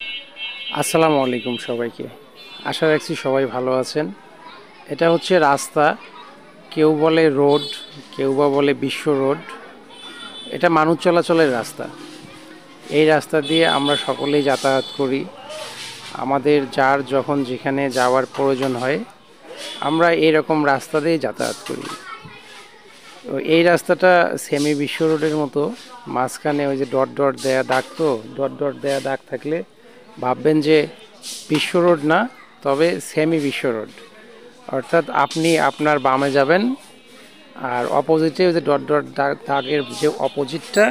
আসসালামু আলাইকুম সবাইকে। আশা রাখছি সবাই ভালো আছেন। এটা হচ্ছে রাস্তা, কেউ বলে রোড, কেউ বা বলে বিশ্ব রোড। এটা মানুষ চলাচলের রাস্তা। এই রাস্তা দিয়ে আমরা সকলেই যাতায়াত করি। আমাদের যার যখন যেখানে যাওয়ার প্রয়োজন হয় আমরা এইরকম রাস্তা দিয়ে যাতায়াত করি। তো এই রাস্তাটা সেমি বিশ্ব রোডের মতো, মাঝখানে ওই যে ডট ডট দেয়া দাগ, তো ডট ডট দেয়া দাগ থাকলে ভাববেন যে বিশ্ব রোড না, তবে সেমি বিশ্ব রোড। অর্থাৎ আপনি আপনার বামে যাবেন আর অপোজিটে ওই যে ডট ডট দাগের যে অপোজিটটা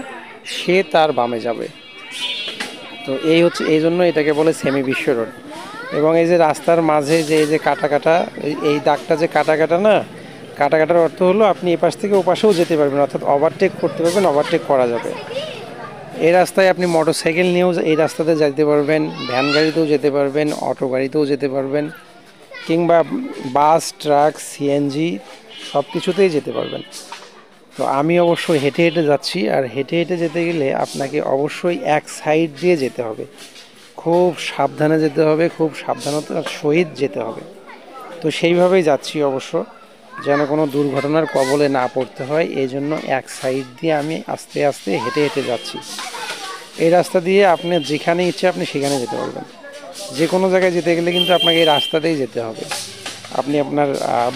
সে তার বামে যাবে। তো এই জন্য এটাকে বলে সেমি বিশ্ব রোড। এবং এই যে রাস্তার মাঝে যে এই যে কাটা কাটা, এই দাগটা যে কাটা কাটা না, কাটা কাটার অর্থ হলো আপনি এপাশ থেকে ওপাশেও যেতে পারবেন, অর্থাৎ ওভারটেক করতে পারবেন, ওভারটেক করা যাবে। এই রাস্তায় আপনি মোটরসাইকেল নিয়েও এই রাস্তাতে যেতে পারবেন, ভ্যান গাড়িতেও যেতে পারবেন, অটো গাড়িতেও যেতে পারবেন, কিংবা বাস, ট্রাক, সিএনজি সব কিছুতেই যেতে পারবেন। তো আমি অবশ্য হেঁটে হেঁটে যাচ্ছি, আর হেঁটে হেঁটে যেতে গেলে আপনাকে অবশ্যই এক সাইড দিয়ে যেতে হবে, খুব সাবধানে যেতে হবে, খুব সাবধানতার সহিত যেতে হবে। তো সেইভাবেই যাচ্ছি অবশ্য, যেন কোনো দুর্ঘটনার কবলে না পড়তে হয়, এই জন্য এক সাইড দিয়ে আমি আস্তে আস্তে হেঁটে হেঁটে যাচ্ছি। এই রাস্তা দিয়ে আপনি যেখানে ইচ্ছে আপনি সেখানে যেতে পারবেন। যে কোনো জায়গায় যেতে গেলে কিন্তু আপনাকে এই রাস্তাতেই যেতে হবে। আপনি আপনার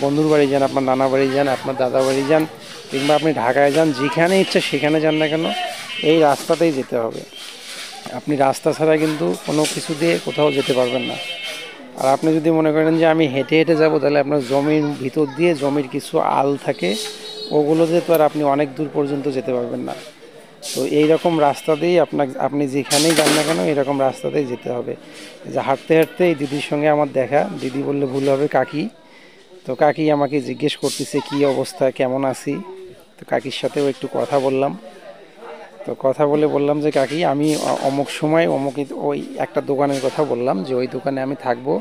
বন্ধুর বাড়ি যান, আপনার নানা বাড়ি যান, আপনার দাদা বাড়ি যান, কিংবা আপনি ঢাকায় যান, যেখানে ইচ্ছে সেখানে যান না কেন, এই রাস্তাতেই যেতে হবে। আপনি রাস্তা ছাড়া কিন্তু কোনো কিছু দিয়ে কোথাও যেতে পারবেন না। আর আপনি যদি মনে করেন যে আমি হেঁটে হেঁটে যাব, তাহলে আপনার জমির ভিতর দিয়ে, জমির কিছু আল থাকে, ওগুলো দিয়ে তো আর আপনি অনেক দূর পর্যন্ত যেতে পারবেন না। তো এই রকম রাস্তা দিয়েই আপনি যেখানেই যান না কেন এরকম রাস্তাতেই যেতে হবে। যে হাঁটতে হাঁটতে এই দিদির সঙ্গে আমার দেখা, দিদি বললে ভুল হবে, কাকি। তো কাকি আমাকে জিজ্ঞেস করতেছে কী অবস্থা, কেমন আছি। তো কাকির সাথেও একটু কথা বললাম। তো কথা বলে বললাম যে কাকি আমি অমুক সময় অমুক ওই একটা দোকানের কথা বললাম, যে ওই দোকানে আমি থাকবো,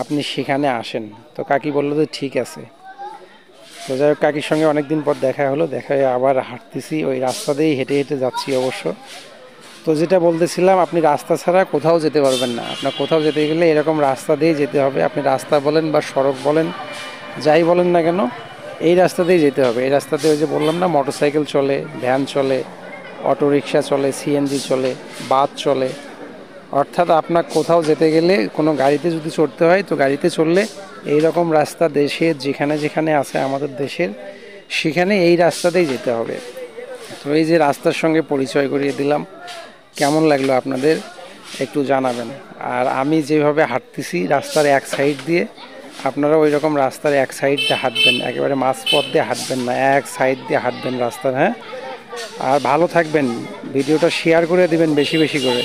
আপনি সেখানে আসেন। তো কাকি বললো যে ঠিক আছে। তো যাই হোক, কাকির সঙ্গে অনেক দিন পর দেখা হলো, দেখা হয়ে আবার হাঁটতেছি, ওই রাস্তা দিয়েই হেঁটে হেঁটে যাচ্ছি অবশ্য। তো যেটা বলতেছিলাম, আপনি রাস্তা ছাড়া কোথাও যেতে পারবেন না। আপনার কোথাও যেতে গেলে এরকম রাস্তা দিয়েই যেতে হবে। আপনি রাস্তা বলেন বা সড়ক বলেন, যাই বলেন না কেন, এই রাস্তা দিয়েই যেতে হবে। এই রাস্তাতে ওই যে বললাম না, মোটরসাইকেল চলে, ভ্যান চলে, অটো রিক্সা চলে, সিএনজি চলে, বাস চলে। অর্থাৎ আপনার কোথাও যেতে গেলে কোনো গাড়িতে যদি চড়তে হয়, তো গাড়িতে চললে এই রকম রাস্তা দেশের যেখানে যেখানে আছে আমাদের দেশের, সেখানে এই রাস্তাতেই যেতে হবে। তো এই যে রাস্তার সঙ্গে পরিচয় করিয়ে দিলাম, কেমন লাগলো আপনাদের একটু জানাবেন। আর আমি যেভাবে হাঁটতেছি রাস্তার এক সাইড দিয়ে, আপনারা ওই রকম রাস্তার এক সাইড দিয়ে হাঁটবেন, একেবারে মাঝপথ দিয়ে হাঁটবেন না, এক সাইড দিয়ে হাঁটবেন রাস্তার। হ্যাঁ, আর ভালো থাকবেন। ভিডিওটা শেয়ার করে দিবেন বেশি বেশি করে।